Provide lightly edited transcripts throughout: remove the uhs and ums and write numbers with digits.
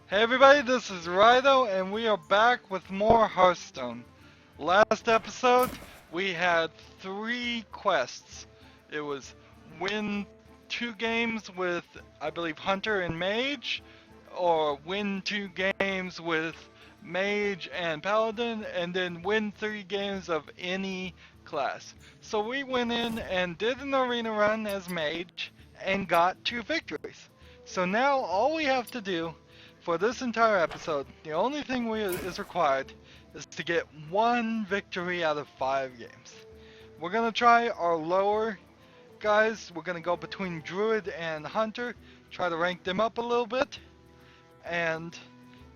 Hey everybody, this is Rydo, and we are back with more Hearthstone. Last episode, we had 3 quests. It was win 2 games with, I believe, Hunter and Mage, or win 2 games with Mage and Paladin, and then win 3 games of any class. So we went in and did an arena run as Mage, and got 2 victories. So now all we have to do for this entire episode, the only thing is required is to get 1 victory out of 5 games. We're gonna try our lower guys. We're gonna go between Druid and Hunter, try to rank them up a little bit, and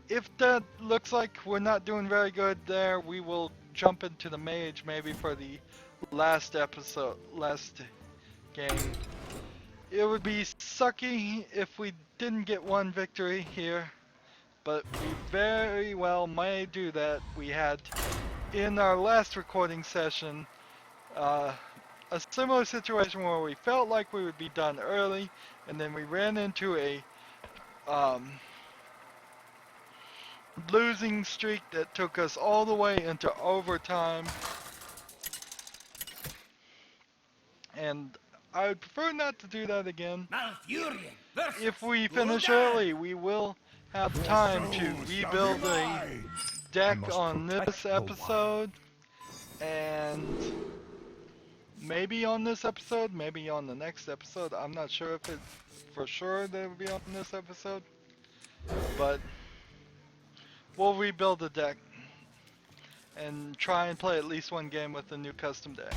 if that looks like we're not doing very good there, we will jump into the Mage maybe for the last game. It would be sucky if we didn't get 1 victory here, but we very well may do that. We had, in our last recording session, uh, a similar situation where we felt like we would be done early, and then we ran into a um, losing streak that took us all the way into overtime, and I would prefer not to do that again. If we finish early, we will have time to rebuild a deck on this episode, and maybe on this episode, maybe on the next episode. I'm not sure if it for sure that it will be on this episode, but we'll rebuild the deck and try and play at least 1 game with the new custom deck.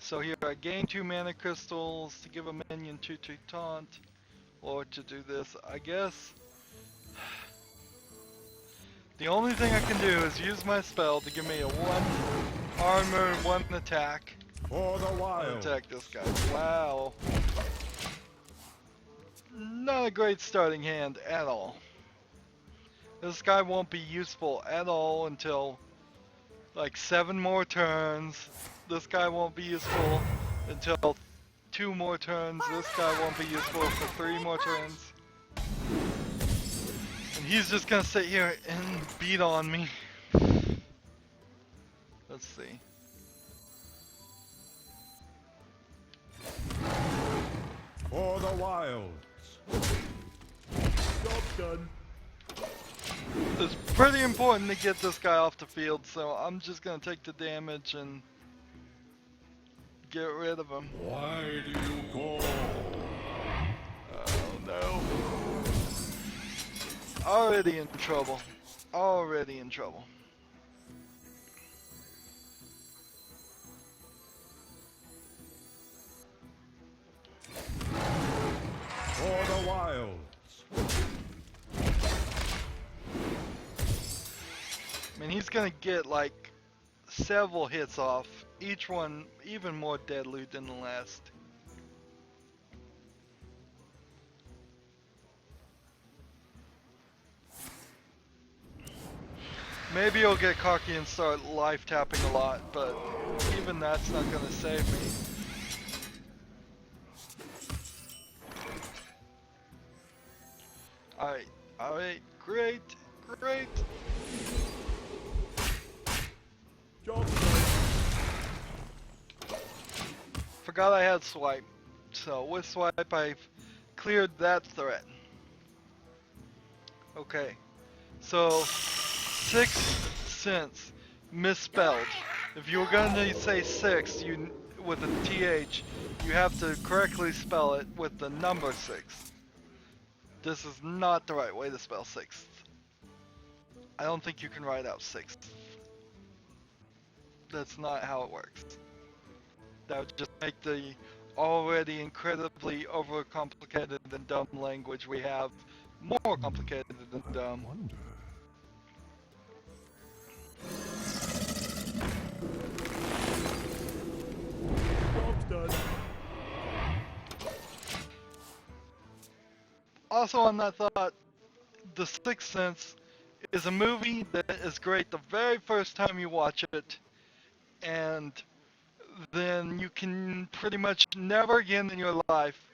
So here I gain 2 mana crystals to give a minion 2/2 taunt, or to do this. I guess the only thing I can do is use my spell to give me a 1 armor, 1 attack. For the wild. Attack this guy. Wow. Not a great starting hand at all. This guy won't be useful at all until like 7 more turns. This guy won't be useful until 2 more turns. This guy won't be useful for 3 more turns. And he's just gonna sit here and beat on me. Let's see. For the wilds. Job done. It's pretty important to get this guy off the field, so I'm just gonna take the damage and get rid of him. Why do you call? Oh no. Already in trouble. Already in trouble. For the wilds. I mean, he's gonna get like several hits off, each one even more deadly than the last. Maybe he'll get cocky and start life tapping a lot, but even that's not gonna save me. Alright, great. Job done. Forgot I had swipe, so with swipe I've cleared that threat. Okay, so 6th sense misspelled. If you were going to say 6 with a TH, you have to correctly spell it with the number 6. This is not the right way to spell 6th. I don't think you can write out 6th. That's not how it works. That would just make the already incredibly overcomplicated and dumb language we have more complicated than dumb. Wonder. Job's done. Also on that thought, The Sixth Sense is a movie that is great the very first time you watch it, and then you can pretty much never again in your life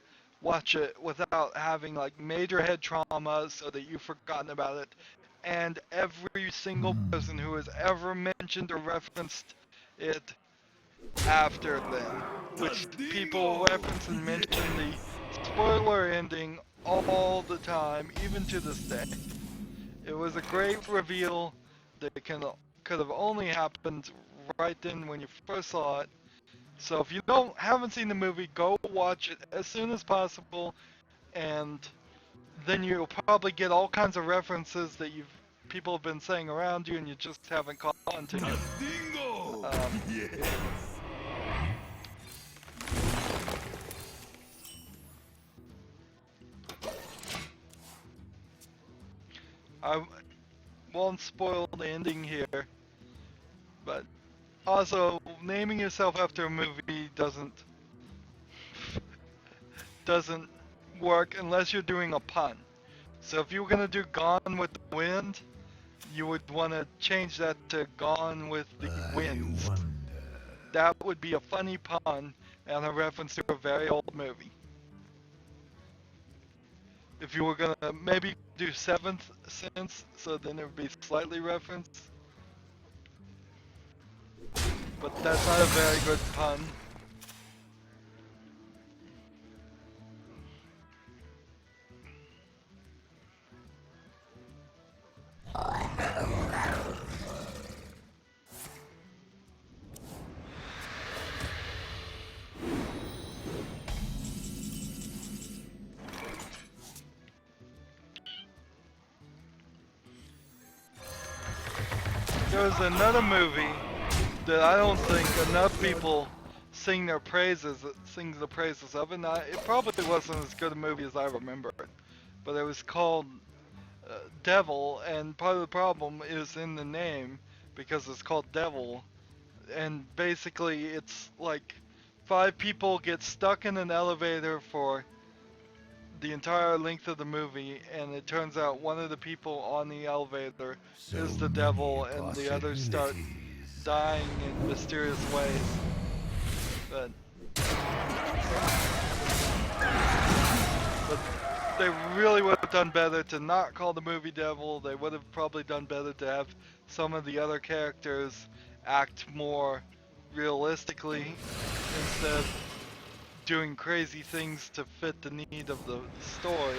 watch it without having like major head trauma so that you've forgotten about it. And every single person who has ever mentioned or referenced it after then, which people reference and mention the spoiler ending all the time, even to this day. It was a great reveal that could have only happened right then when you first saw it. So if you haven't seen the movie, go watch it as soon as possible, and then you'll probably get all kinds of references that people have been saying around you and you just haven't caught on to. Yes. I won't spoil the ending here, but also naming yourself after a movie doesn't work unless you're doing a pun. So if you were gonna do Gone with the Wind, you would want to change that to Gone with the Winds. That would be a funny pun and a reference to a very old movie. If you were gonna maybe do Seventh Sense, so then it would be slightly referenced. But that's not a very good pun. There was another movie that I don't think enough people sing the praises of, and it probably wasn't as good a movie as I remember it. But it was called Devil, and part of the problem is in the name because it's called Devil, and basically it's like 5 people get stuck in an elevator for the entire length of the movie, and it turns out one of the people on the elevator is the devil, and the others start dying in mysterious ways. But they really would have done better to not call the movie Devil. They would have probably done better to have some of the other characters act more realistically instead of doing crazy things to fit the need of the story.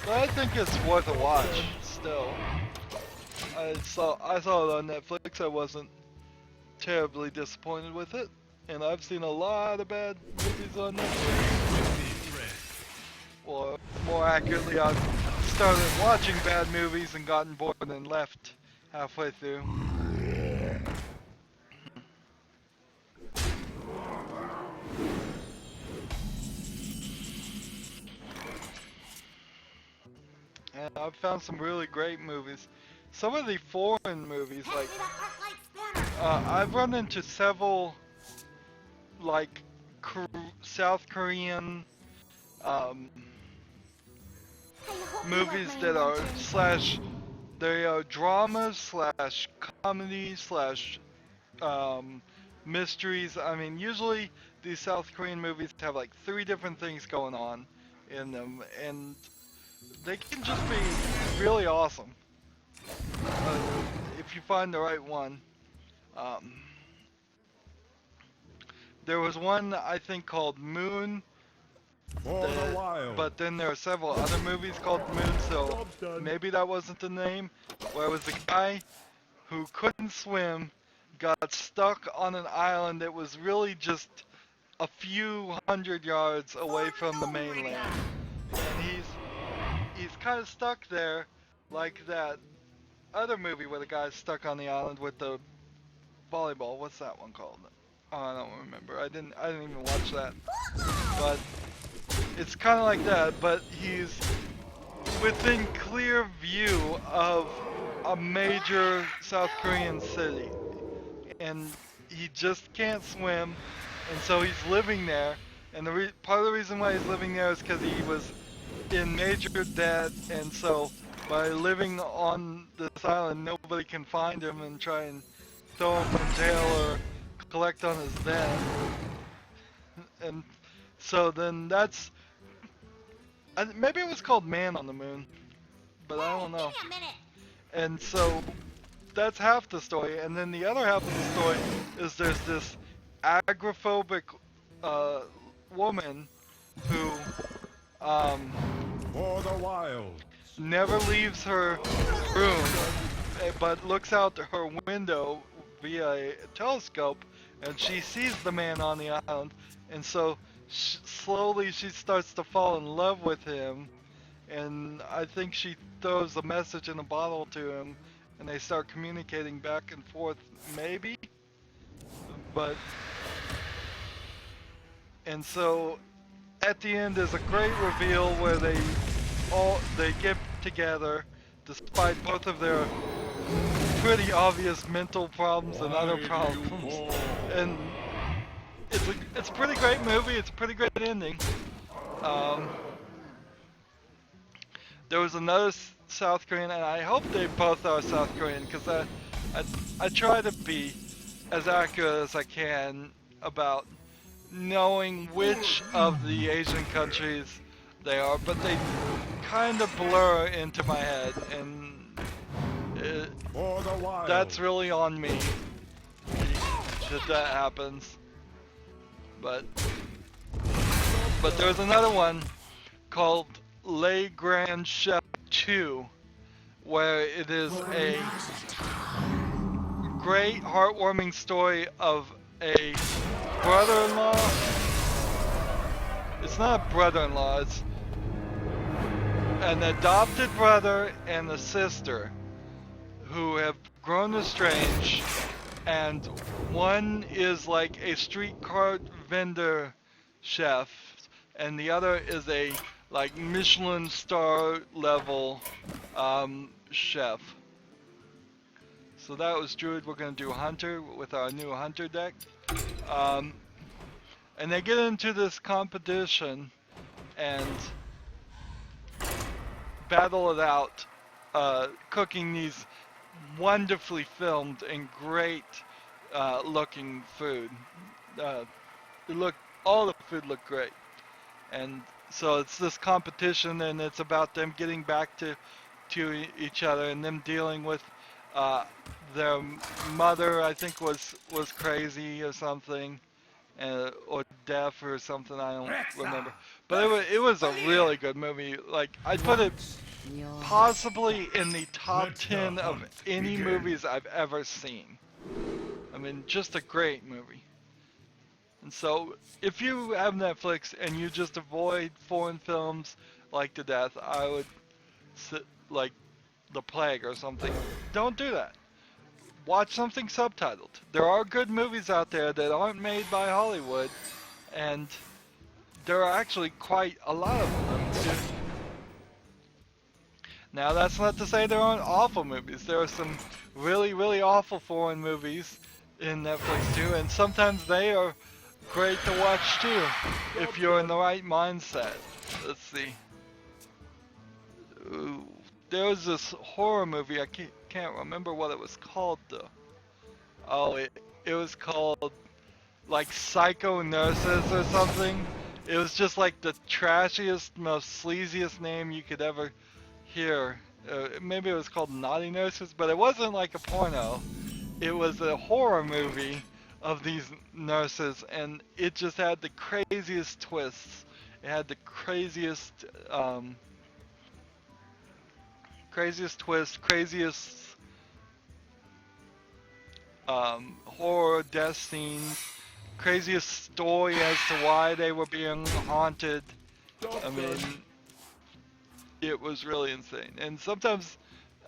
But I think it's worth a watch still. I saw it on Netflix. I wasn't terribly disappointed with it, and I've seen a lot of bad movies on Netflix. Or more accurately, I've started watching bad movies and gotten bored and left halfway through. And I've found some really great movies. Some of the foreign movies, like I've run into several like South Korean movies that are they are dramas / comedy / mysteries. I mean, usually these South Korean movies have like 3 different things going on in them, and they can just be really awesome if you find the right one. There was one I think called Moon, but then there are several other movies called Moon, so maybe that wasn't the name. Where it was a guy who couldn't swim, got stuck on an island that was really just a few hundred yards away from the mainland, and he's kind of stuck there, like that other movie where the guy's stuck on the island with the volleyball. What's that one called? Oh, I don't remember. I didn't even watch that. But it's kind of like that, but he's within clear view of a major South Korean city, and he just can't swim, and so he's living there. And part of the reason why he's living there is because he was in major debt, and so by living on this island, nobody can find him and try and throw him in jail or collect on his debt. And so then maybe it was called Man on the Moon, but I don't know. Give me a minute. And so that's half the story, and then the other half of the story is there's this agoraphobic woman who For the wild. never leaves her room, but looks out her window via a telescope, and she sees the man on the island, and so slowly she starts to fall in love with him, and I think she throws a message in a bottle to him, and they start communicating back and forth, maybe, and so at the end is a great reveal where they get together despite both of their pretty obvious mental problems and other problems, and it's a pretty great movie. It's a pretty great ending. There was another South Korean, and I hope they both are South Korean, because I try to be as accurate as I can about knowing which of the Asian countries they are, but they kind of blur into my head, and that's really on me that happens. But there's another one called Le Grand Chef 2, where it is a great heartwarming story of a brother-in-law. It's not a brother-in-law, it's an adopted brother and a sister who have grown estranged, and one is like a street cart vendor chef, and the other is a like Michelin star level chef. So that was Druid. We're gonna do Hunter with our new Hunter deck. And they get into this competition and battle it out, cooking these wonderfully filmed and great looking food. All the food looked great, and so it's this competition, and it's about them getting back to each other, and them dealing with their mother, I think was crazy or something, or deaf or something, I don't remember. But it was a really good movie. Like, I'd put it possibly in the top 10 of any movies I've ever seen. I mean, just a great movie. And so, if you have Netflix and you just avoid foreign films like to death, I would like The Plague or something. Don't do that. Watch something subtitled. There are good movies out there that aren't made by Hollywood, and there are actually quite a lot of them too. Now, that's not to say there aren't awful movies. There are some really, really awful foreign movies in Netflix too, and sometimes they are great to watch too, if you're in the right mindset. Let's see. Ooh, there was this horror movie, I can't remember what it was called though. Oh, it was called like Psycho Nurses or something. It was just like the trashiest, most sleaziest name you could ever hear. Maybe it was called Naughty Nurses, but it wasn't like a porno. It was a horror movie of these nurses, and it just had the craziest twists. It had the craziest twists, craziest horror death scenes, craziest story as to why they were being haunted. I mean, it was really insane. And sometimes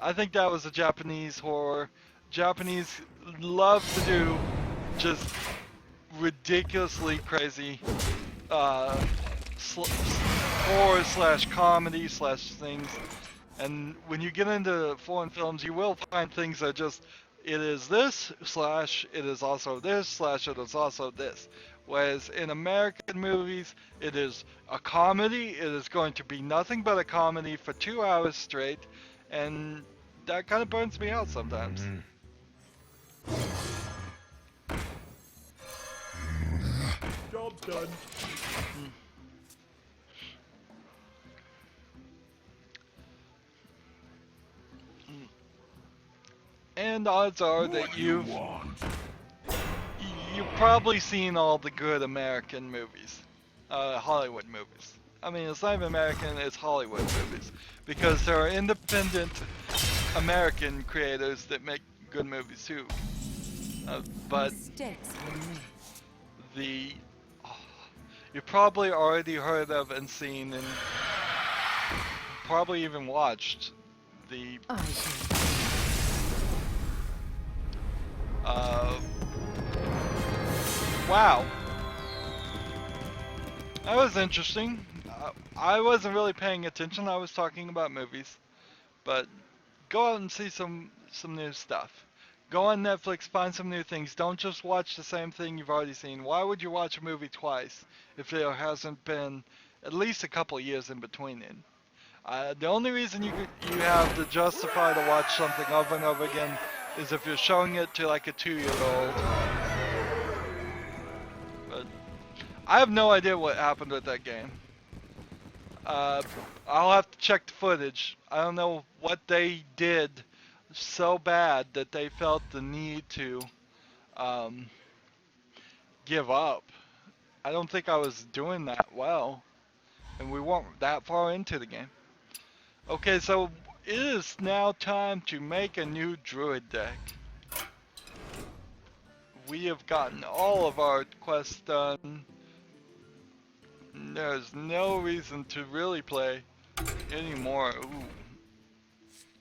I think that was a Japanese horror. Japanese love to do just ridiculously crazy horror slash comedy slash things. And when you get into foreign films, you will find things that just, it is this slash it is also this slash it is also this. Whereas in American movies, it is a comedy. It is going to be nothing but a comedy for 2 hours straight, and that kind of burns me out sometimes. Job's done. And odds are that you've probably seen all the good American movies, Hollywood movies. I mean, it's not even American, it's Hollywood movies, because there are independent American creators that make good movies too. But the you probably already heard of and seen and probably even watched the wow, that was interesting. I wasn't really paying attention. I was talking about movies, but go out and see some new stuff. Go on Netflix, find some new things. Don't just watch the same thing you've already seen. Why would you watch a movie twice if there hasn't been at least a couple of years in between it? The only reason you have to justify to watch something over and over again is if you're showing it to like a 2-year-old. But I have no idea what happened with that game. I'll have to check the footage. I don't know what they did so bad that they felt the need to give up. I don't think I was doing that well, and we weren't that far into the game. Okay, so it is now time to make a new Druid deck. We have gotten all of our quests done. There's no reason to really play anymore. Ooh.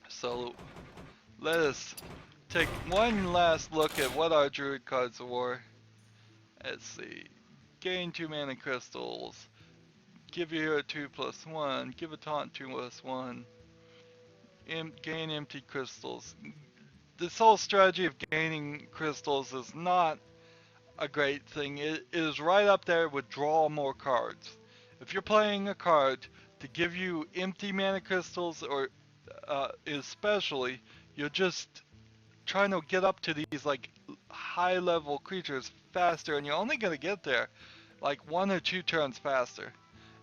So let us take one last look at what our Druid cards were. Let's see. Gain 2 mana crystals. Give your hero 2+1. Give a taunt 2+1. Gain empty crystals. This whole strategy of gaining crystals is not a great thing. It is right up there with draw more cards. If you're playing a card to give you empty mana crystals, or especially, you're just trying to get up to these like high level creatures faster, and you're only going to get there like 1 or 2 turns faster,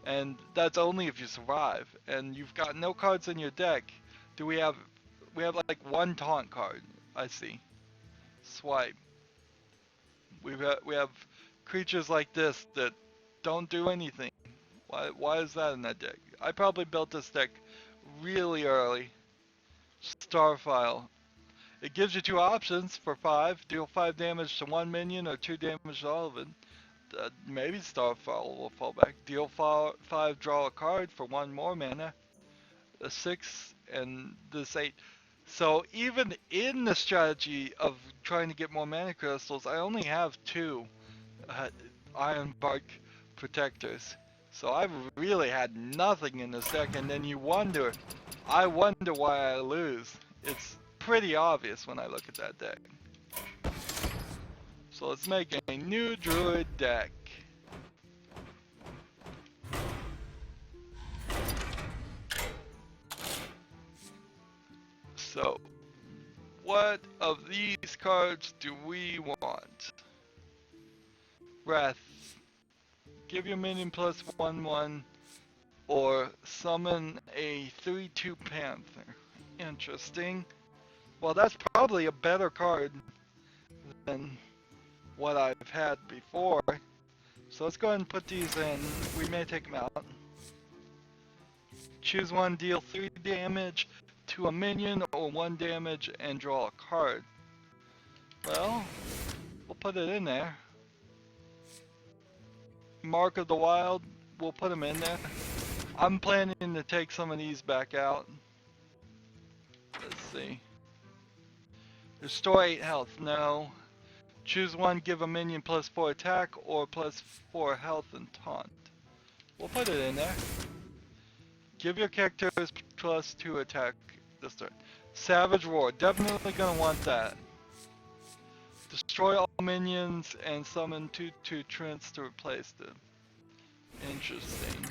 and that's only if you survive, and you've got no cards in your deck. We have like 1 taunt card, I see. Swipe. We have creatures like this that don't do anything. Why is that in that deck? I probably built this deck really early. Starfile. It gives you 2 options for 5. Deal 5 damage to 1 minion or 2 damage to all of it. Maybe Starfile will fall back. Deal 5, draw a card for 1 more mana. A 6 and this 8. So even in the strategy of trying to get more mana crystals, I only have 2 Iron Bark Protectors. So I've really had nothing in this deck, and then I wonder why I lose. It's pretty obvious when I look at that deck. So let's make a new Druid deck. So, what of these cards do we want? Wrath. Give your minion +1/1, or summon a 3/2 Panther. Interesting. Well, that's probably a better card than what I've had before. So let's go ahead and put these in. We may take them out. Choose one, deal 3 damage to a minion or 1 damage and draw a card. Well, we'll put it in there. Mark of the Wild, we'll put them in there. I'm planning to take some of these back out. Let's see. Restore 8 health, no. Choose one, give a minion +4 attack or +4 health and taunt. We'll put it in there. Give your characters +2 attack this turn. Savage Roar, definitely gonna want that. Destroy all minions and summon 2/2 Trents to replace them. Interesting.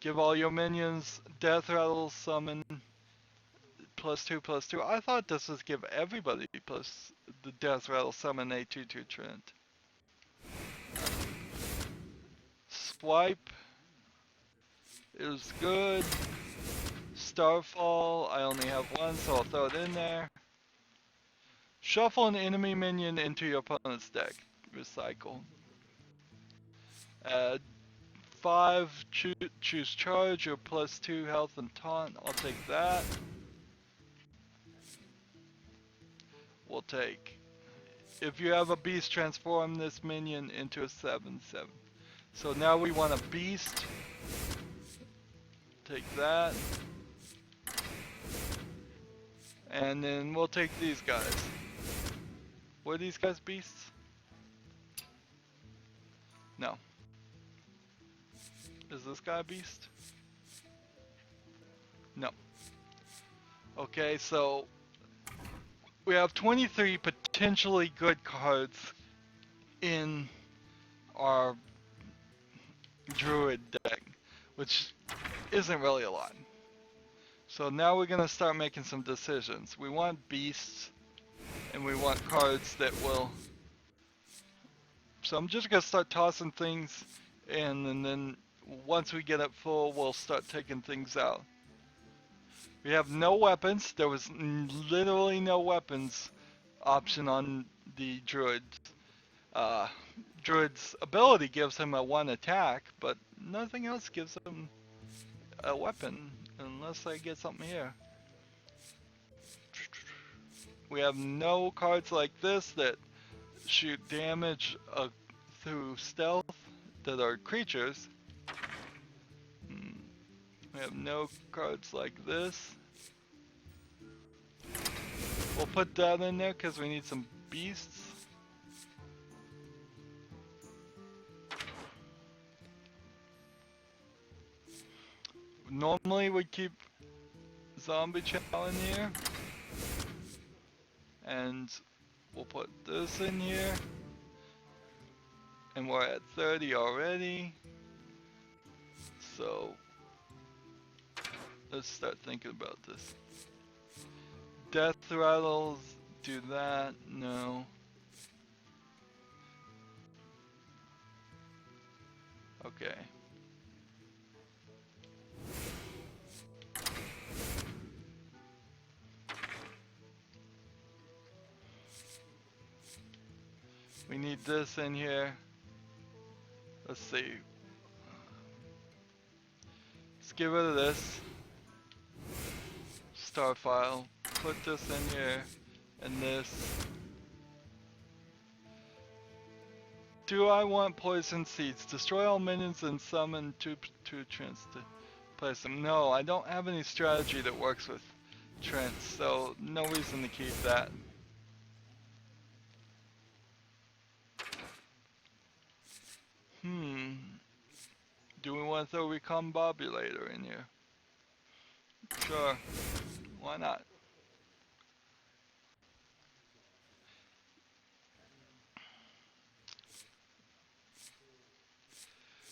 Give all your minions Death Rattle, summon +2/+2. I thought this was give everybody plus the Death Rattle Summon a 2/2 Trent. Swipe is good. Starfall, I only have one, so I'll throw it in there. Shuffle an enemy minion into your opponent's deck. Recycle. Add 5, choose charge or +2 health and taunt. I'll take that. We'll take. If you have a beast, transform this minion into a 7/7. So now we want a beast. Take that. And then we'll take these guys. Were these guys beasts? No. Is this guy a beast? No. Okay, so we have 23 potentially good cards in our Druid deck, which isn't really a lot. So now we're gonna start making some decisions. We want beasts, and we want cards that will. So I'm just gonna start tossing things in, and then once we get it full, we'll start taking things out. We have no weapons. There was literally no weapons option on the Druid. Druid's ability gives him a 1 attack, but nothing else gives him a weapon, unless I get something here. We have no cards like this that shoot damage through stealth that are creatures. We have no cards like this. We'll put that in there because we need some beasts. Normally we keep Zombie Chow in here. And we'll put this in here. And we're at 30 already. So let's start thinking about this. Death Rattles, do that, no. Okay. We need this in here. Let's see. Let's get rid of this. Star file. Put this in here. And this. Do I want poison seeds? Destroy all minions and summon two Trents to place them. No, I don't have any strategy that works with Trents, so no reason to keep that. Do we want to throw Recombobulator in here? Sure. Why not?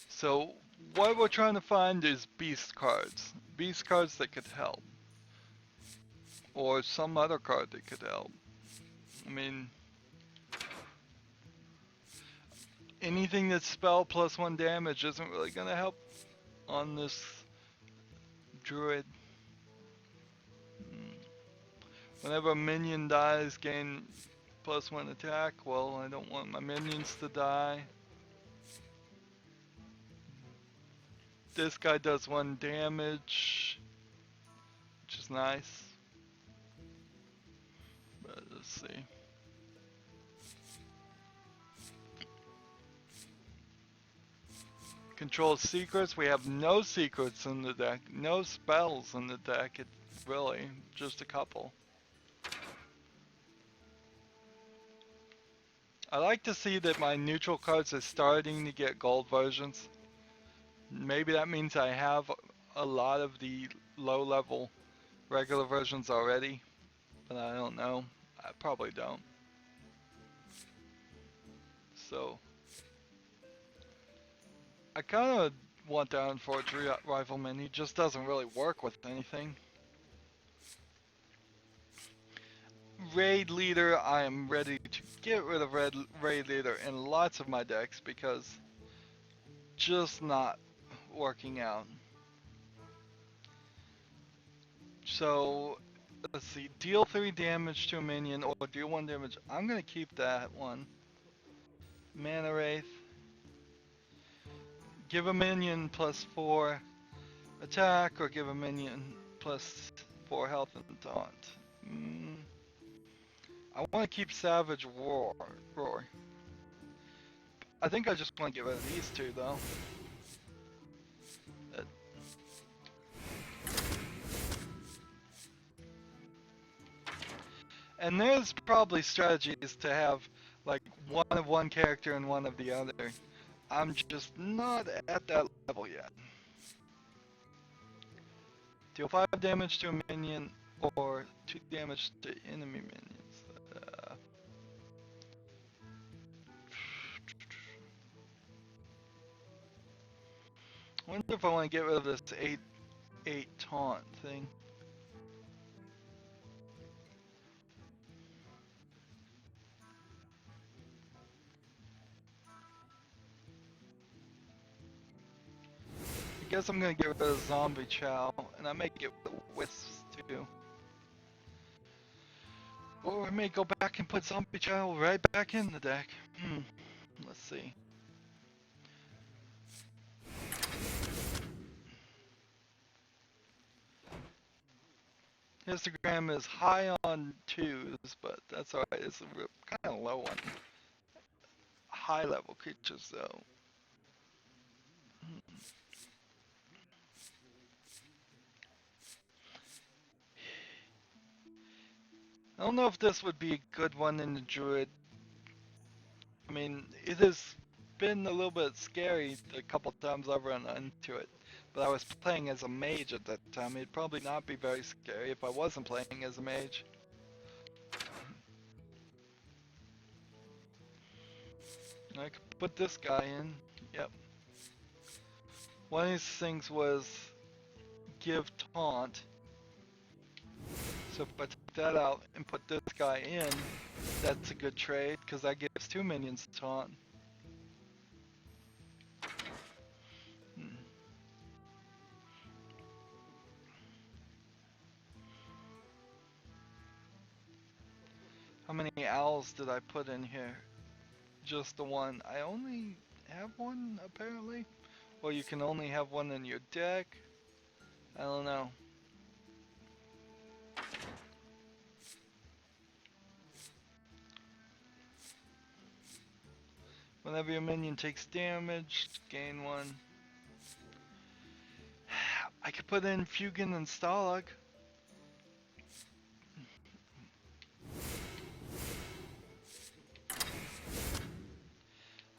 So what we're trying to find is beast cards. Beast cards that could help. Or some other card that could help. I mean, anything that's spell +1 damage isn't really going to help on this Druid. Whenever a minion dies, gain +1 attack. Well, I don't want my minions to die. This guy does 1 damage, which is nice. But let's see. Control secrets. We have no secrets in the deck. No spells in the deck. It's really just a couple. I like to see that my neutral cards are starting to get gold versions. Maybe that means I have a lot of the low level regular versions already, but I don't know. I probably don't. So I kind of want Iron Forge Rifleman. He just doesn't really work with anything. Raid Leader, I am ready to get rid of Raid Leader in lots of my decks because just not working out. So, let's see, deal 3 damage to a minion or deal 1 damage. I'm going to keep that one. Mana Wraith. Give a minion plus 4 attack or give a minion plus 4 health and taunt. I want to keep Savage Roar. I think I just want to get rid of these two though. And there's probably strategies to have like one of one character and one of the other. I'm just not at that level yet. Deal 5 damage to a minion or 2 damage to enemy minions. I wonder if I want to get rid of this 8 taunt thing. I guess I'm gonna get rid of Zombie Chow, and I may get rid of Wisps too. Or I may go back and put Zombie Chow right back in the deck. Let's see. Histogram is high on 2s, but that's alright. It's a kind of low on high level creatures though. I don't know if this would be a good one in the Druid. I mean, it has been a little bit scary the couple times I've run into it. But I was playing as a mage at that time. It'd probably not be very scary if I wasn't playing as a mage. I could put this guy in. Yep. One of these things was give taunt. So if I take that out and put this guy in, that's a good trade because that gives 2 minions taunt. How many owls did I put in here? Just the one. I only have one apparently. Or you can only have one in your deck. I don't know. Whenever your minion takes damage, gain 1. I could put in Fugan and Stalag.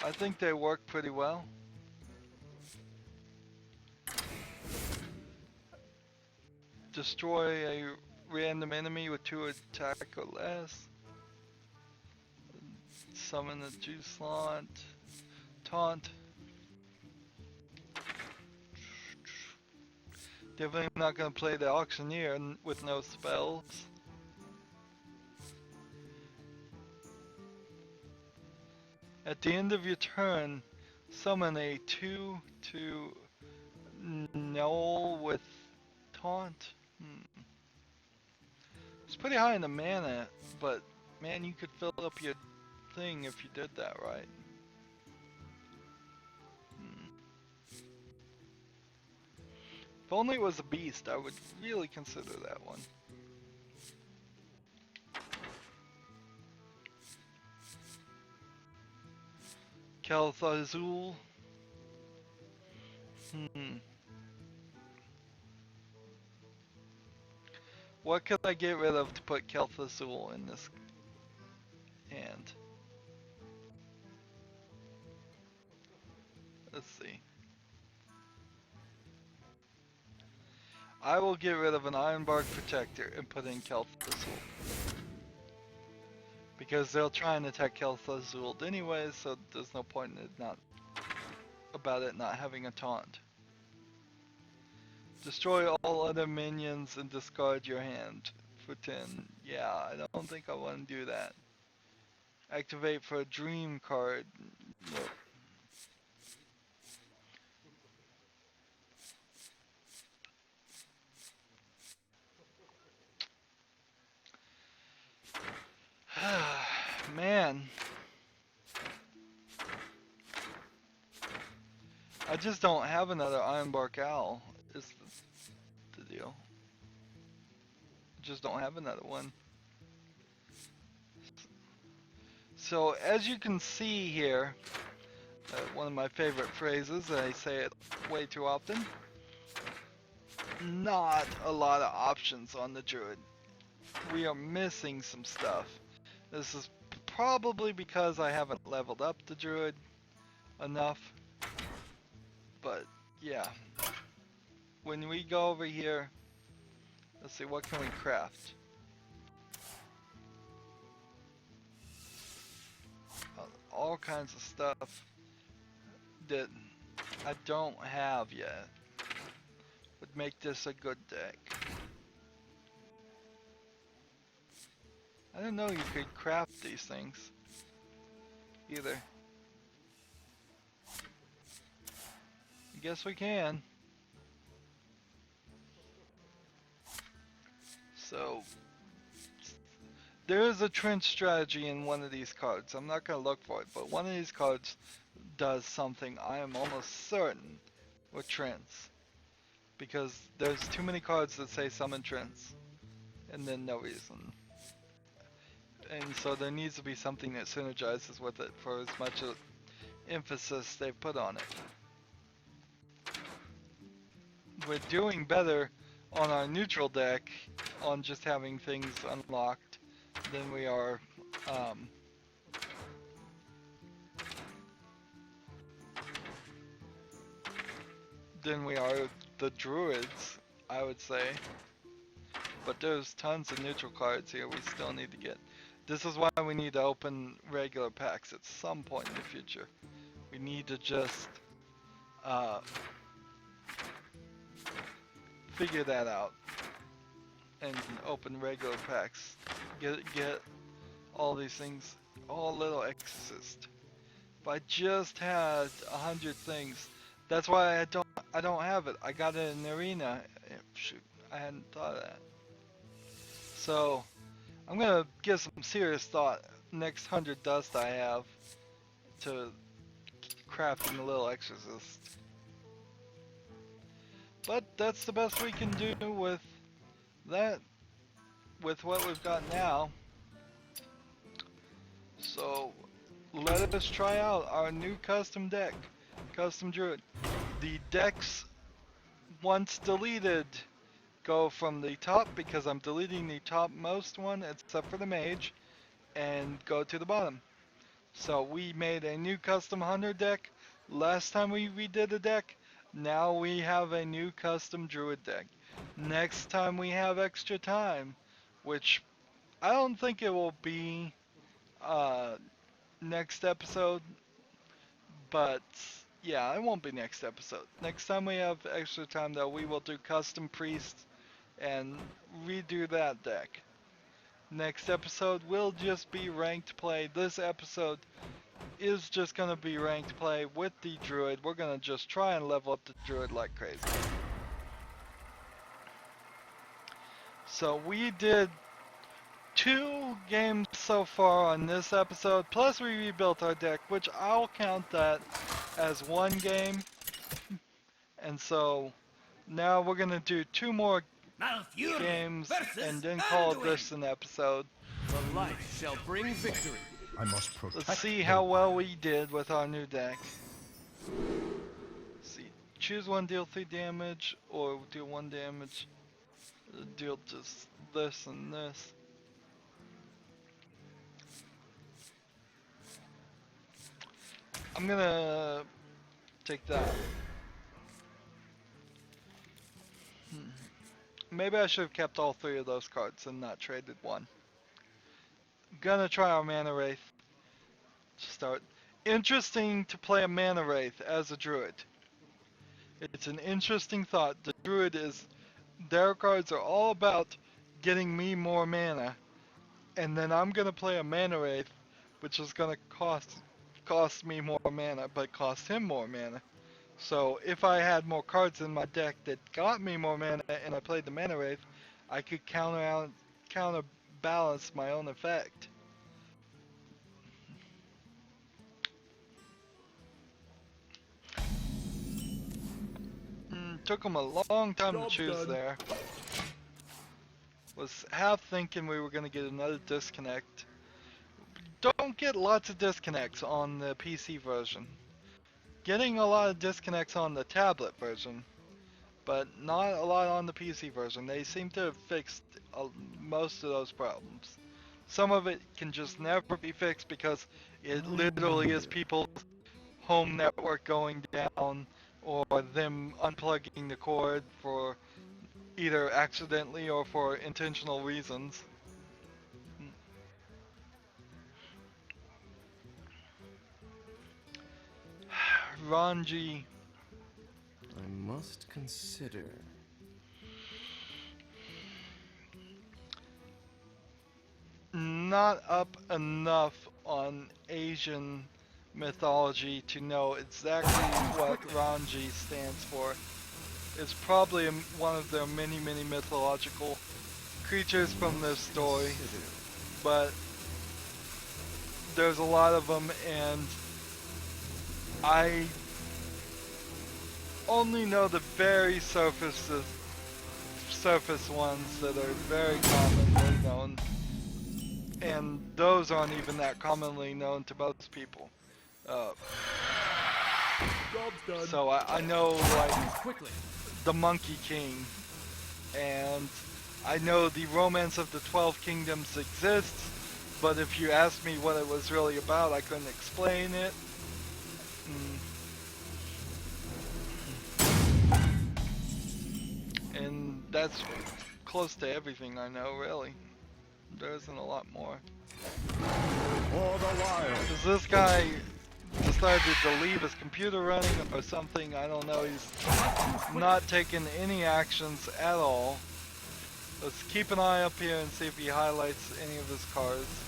I think they work pretty well. Destroy a random enemy with 2 attack or less. Summon a juice slot. Taunt. Definitely not going to play the Auctioneer with no spells. At the end of your turn, summon a 2/2 Null with Taunt. It's pretty high in the mana, but man, you could fill up your thing if you did that right. If only it was a beast, I would really consider that one. Kelth Azul. What could I get rid of to put Kelth Azul in this hand? Let's see. I will get rid of an Ironbark Protector and put in Kelth Azul. Because they'll try and attack Kelth Azul anyways, so there's no point in it not having a taunt. Destroy all other minions and discard your hand for 10. Yeah, I don't think I want to do that. Activate for a dream card. Nope. Man. I just don't have another Ironbark Owl, is the deal. Just don't have another one. So as you can see here, one of my favorite phrases, I say it way too often, not a lot of options on the Druid. We are missing some stuff. This is probably because I haven't leveled up the Druid enough, but yeah. When we go over here, let's see, what can we craft? All kinds of stuff that I don't have yet would make this a good deck. I didn't know you could craft these things either. I guess we can. So there is a trench strategy in one of these cards. I'm not going to look for it, but one of these cards does something I am almost certain with Trents. Because there's too many cards that say summon Trents, and then no reason. And so there needs to be something that synergizes with it for as much emphasis they put on it. We're doing better on our neutral deck on just having things unlocked than we are the Druids, I would say. But there's tons of neutral cards here we still need to get. This is why we need to open regular packs at some point in the future. We need to just figure that out and open regular packs. Get all these things, all little exorcist. If I just had 100 things, that's why I don't have it. I got it in the arena. Shoot, I hadn't thought of that. So I'm gonna give some serious thought next 100 dust I have to crafting a little exorcist. But that's the best we can do with that, with what we've got now. So let us try out our new custom deck, custom Druid. The decks, once deleted, go from the top because I'm deleting the topmost one except for the mage, and go to the bottom. So we made a new custom hunter deck last time we redid the deck. Now we have a new custom druid deck. Next time we have extra time, which I don't think it will be next episode, but yeah, it won't be next episode. Next time we have extra time though, we will do custom priests and redo that deck. Next episode will just be ranked play. This episode is just going to be ranked play with the druid. We're going to just try and level up the druid like crazy. So we did 2 games so far on this episode, plus we rebuilt our deck, which I'll count that as 1 game. And so now we're going to do 2 more games and then call this an episode. The light shall bring victory. I must protect. Let's see how well we did with our new deck. Let's see, choose 1, deal 3 damage, or deal 1 damage, deal just this and this. I'm gonna take that. Maybe I should have kept all 3 of those cards and not traded 1. Gonna try our Mana Wraith. Start. Interesting to play a Mana Wraith as a druid. It's an interesting thought. The druid is, their cards are all about getting me more mana, and then I'm gonna play a mana wraith, which is gonna cost me more mana, but cost him more mana. So if I had more cards in my deck that got me more mana, and I played the mana wraith, I could counterbalance my own effect. Took him a long time to choose there. Was half thinking we were gonna get another disconnect. Don't get lots of disconnects on the PC version. Getting a lot of disconnects on the tablet version, but not a lot on the PC version. They seem to have fixed most of those problems. Some of it can just never be fixed because it literally is people's home network going down or them unplugging the cord for either accidentally or for intentional reasons. Ranji. I must consider. Not up enough on Asian mythology to know exactly what Ranji stands for. It's probably one of their many mythological creatures from this story, but there's a lot of them, and I only know the very surface ones that are very commonly known, and those aren't even that commonly known to most people. So I know like the Monkey King, and I know the Romance of the 12 Kingdoms exists, but if you asked me what it was really about, I couldn't explain it. And that's close to everything I know, really. There isn't a lot more. Because this guy decided to leave his computer running or something, I don't know. He's not taking any actions at all. Let's keep an eye up here and see if he highlights any of his cards.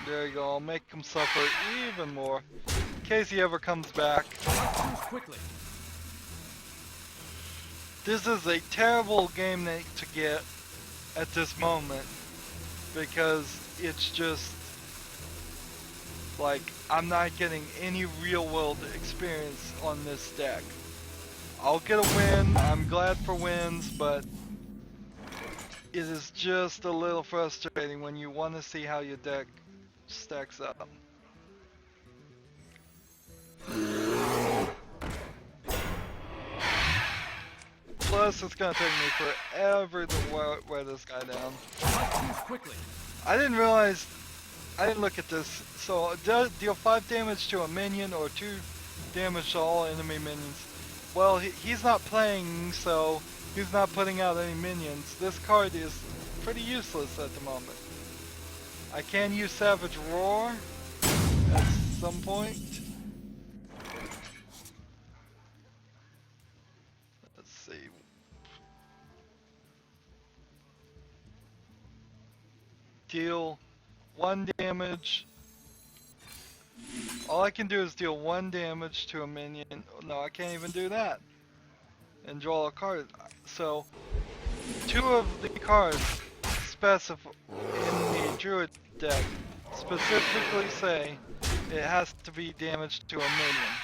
There you go, I'll make him suffer even more, in case he ever comes back. This is a terrible game to get at this moment, because it's just, like, I'm not getting any real world experience on this deck. I'll get a win, I'm glad for wins, but it is just a little frustrating when you want to see how your deck stacks up. Plus, it's gonna take me forever to wear this guy down. I didn't realize, I didn't look at this. So, deal 5 damage to a minion or 2 damage to all enemy minions. Well, he's not playing, so he's not putting out any minions. This card is pretty useless at the moment. I can use Savage Roar at some point. Let's see. Deal 1 damage. All I can do is deal 1 damage to a minion. No, I can't even do that. And draw a card. So, 2 of the cards specify in the Druid deck specifically say it has to be damaged to a minion.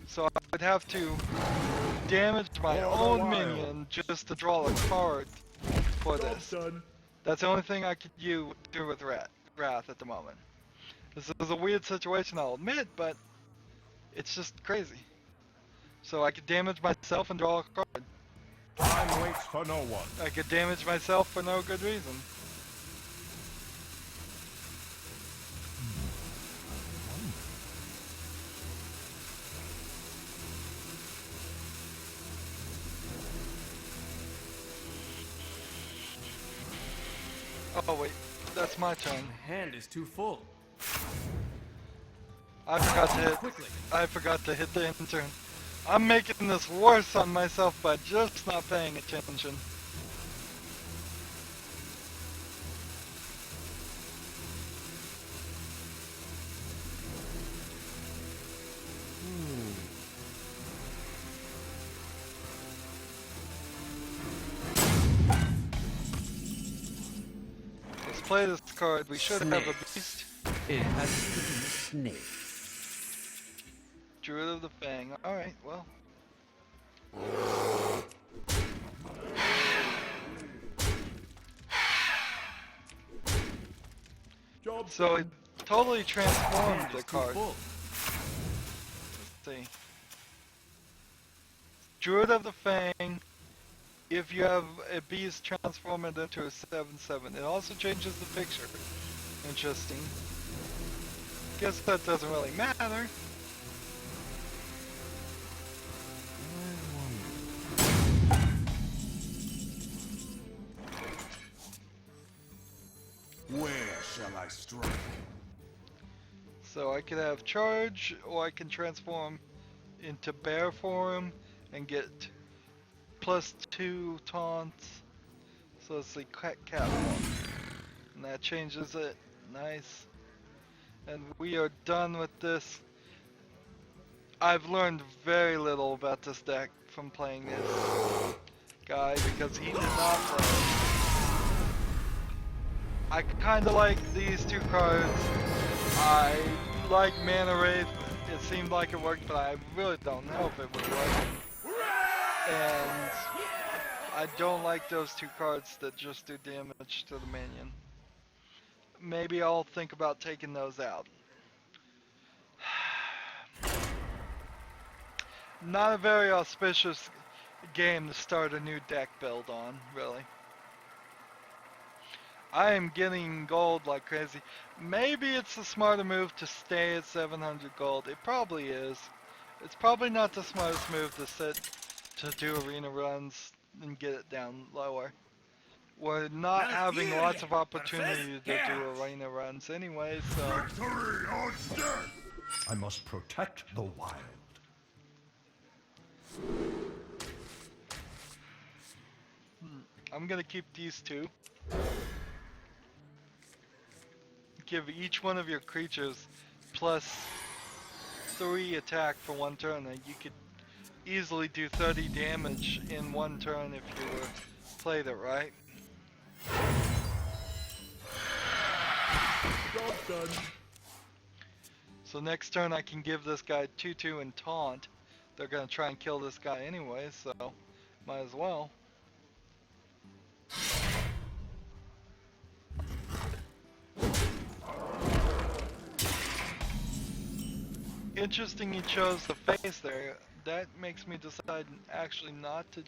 So I would have to damage my own minion just to draw a card for this. That's the only thing I could do with Wrath at the moment. This is a weird situation, I'll admit, but it's just crazy. So I could damage myself and draw a card. Time waits for no one. I could damage myself for no good reason. Oh wait, that's my turn. My hand is too full. I forgot to hit. Quickly. I forgot to hit the end turn. I'm making this worse on myself by just not paying attention. Let's play this card. We should have a beast. It has to be snake. Druid of the Fang. Alright, well. Job So it done. totally transformed Hand the is too card. full. Let's see. Druid of the Fang. If you have a beast, transform it into a 7/7. It also changes the picture. Interesting. Guess that doesn't really matter. Where shall I strike? So I could have charge, or I can transform into bear form and get +2 taunts. So it's the cat form. And that changes it. Nice. And we are done with this. I've learned very little about this deck from playing this guy because he did not play. I kinda like these two cards. I like Mana Wraith. It seemed like it worked, but I really don't know if it would work. And I don't like those two cards that just do damage to the minion. Maybe I'll think about taking those out. Not a very auspicious game to start a new deck build on, really. I am getting gold like crazy. Maybe it's a smarter move to stay at 700 gold. It probably is. It's probably not the smartest move to do arena runs and get it down lower. We're not having lots of opportunity to do arena runs anyway, so... Victory or death! I must protect the wild. I'm gonna keep these two. Give each one of your creatures +3 attack for one turn, and you could easily do 30 damage in one turn if you played it right. Job done. So next turn I can give this guy 2/2 and taunt. They're gonna try and kill this guy anyway, so might as well. Interesting he chose the face there. That makes me decide actually not to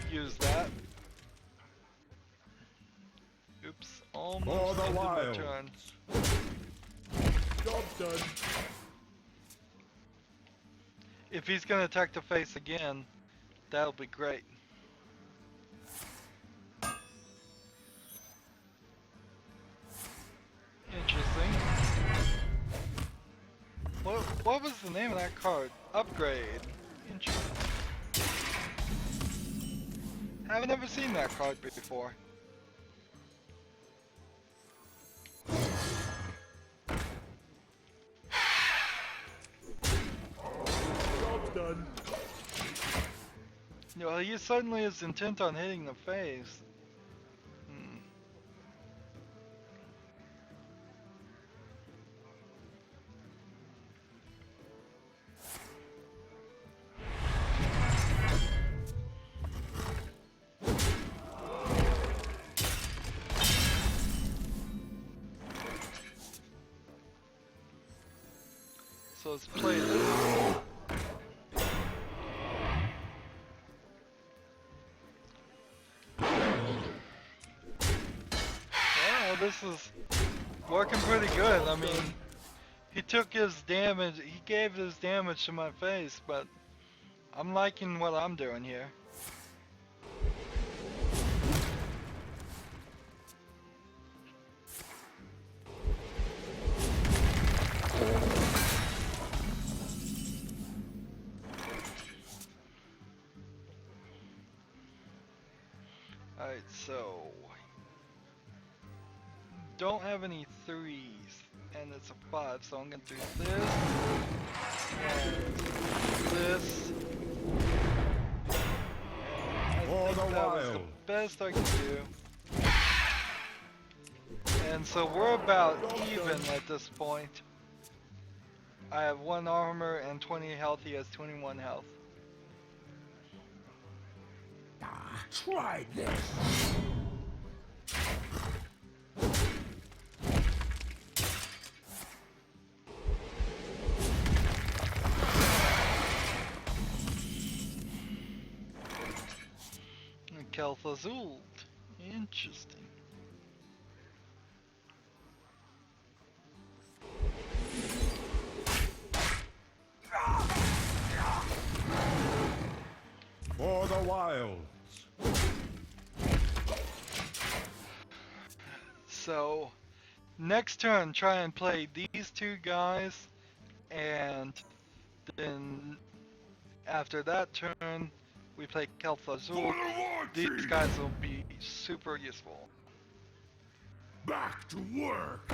use that. Oops, For almost the ended my wild. turn. Job done. If he's gonna attack the face again, that'll be great. Interesting. What was the name of that card? Upgrade. Interesting. I've never seen that card before. Job done. Well, he certainly is intent on hitting the face. Hmm. So let's play this. Well, this is working pretty good. I mean, he took his damage, he gave his damage to my face, but I'm liking what I'm doing here. Alright, so don't have any 3s, and it's a 5, so I'm gonna do this, and this, and I think that was the best I could do. And so we're about even at this point. I have 1 armor and 20 health, he has 21 health. Try this. Kel'Thuzul. Interesting. For the wilds. So, next turn, try and play these 2 guys, and then after that turn, we play Kel'Thuzul. These guys will be super useful. Back to work.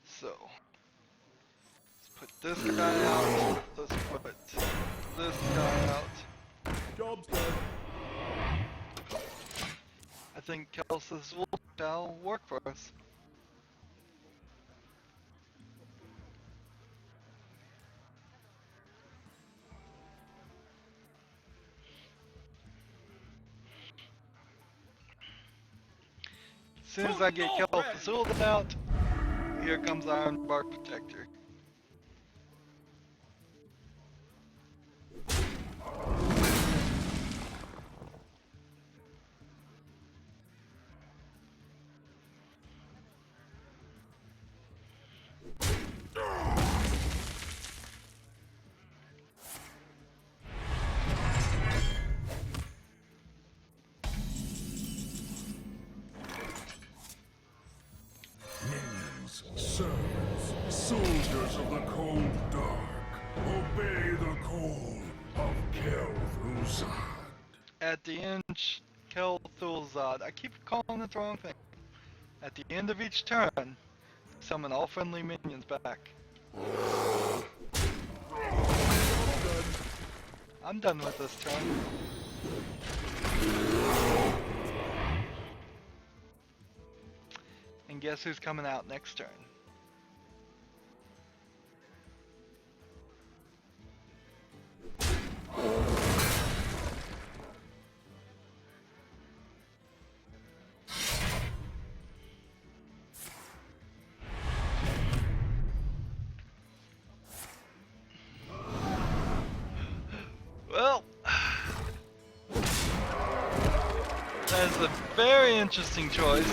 So, let's put this guy out. Let's put this guy out. Job's done. I think Kel'Thuzul shall work for us. As soon as I get Kel'Thuzul out, here comes Iron Bark Protector. Minions, servants, soldiers of the cold dark, obey the call of Kel'Thuzad. At the end, Kel'Thuzad. I keep calling it the wrong thing. At the end of each turn, summon all friendly minions back. I'm done with this turn. And guess who's coming out next turn? Well, that is a very interesting choice.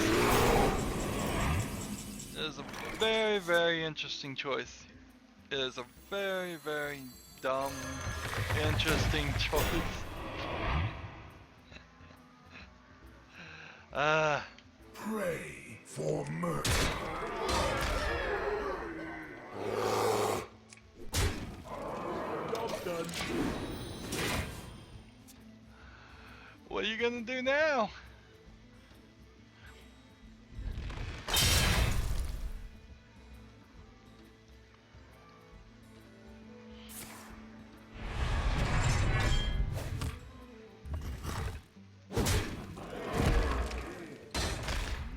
It is a very, very interesting choice. It is a very, very dumb, interesting choice. Pray for mercy. Job's done. What are you gonna do now?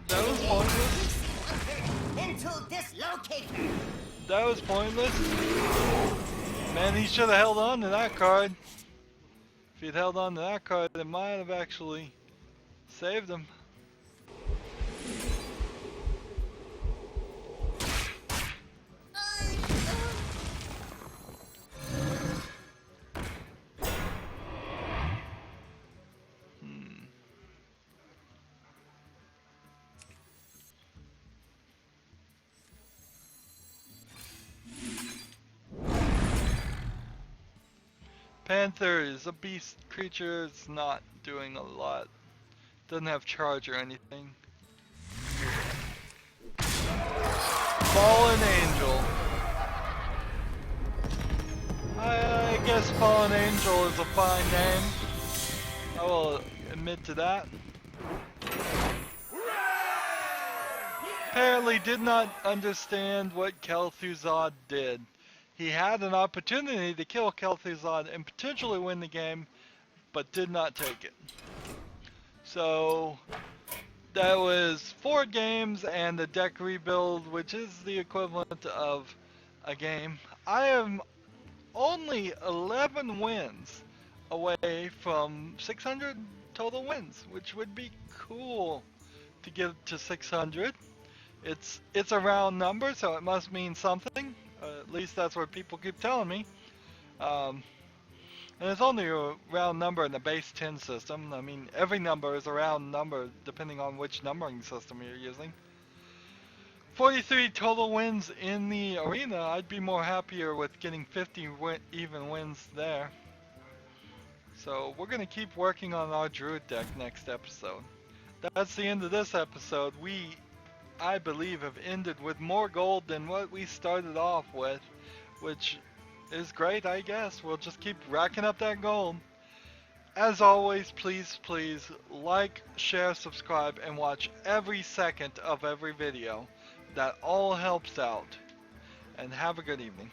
That was pointless. Into dislocator. That was pointless. Man, he should have held on to that card. If he'd held on to that card, it might have actually saved him. Panther is a beast creature, it's not doing a lot. Doesn't have charge or anything. Fallen Angel is a fine name. I will admit to that. Apparently did not understand what Kel'Thuzad did. He had an opportunity to kill Kel'Thuzad and potentially win the game, but did not take it. So that was 4 games and a deck rebuild, which is the equivalent of a game. I am only 11 wins away from 600 total wins, which would be cool to get to 600. It's a round number, so it must mean something. At least that's what people keep telling me. And it's only a round number in the base 10 system. I mean, every number is a round number depending on which numbering system you're using. 43 total wins in the arena. I'd be more happier with getting 50 even wins there. So we're going to keep working on our Druid deck next episode. That's the end of this episode. I believe, have ended with more gold than what we started off with, which is great, I guess. We'll just keep racking up that gold. As always, please like, share, subscribe, and watch every second of every video. That all helps out. And have a good evening.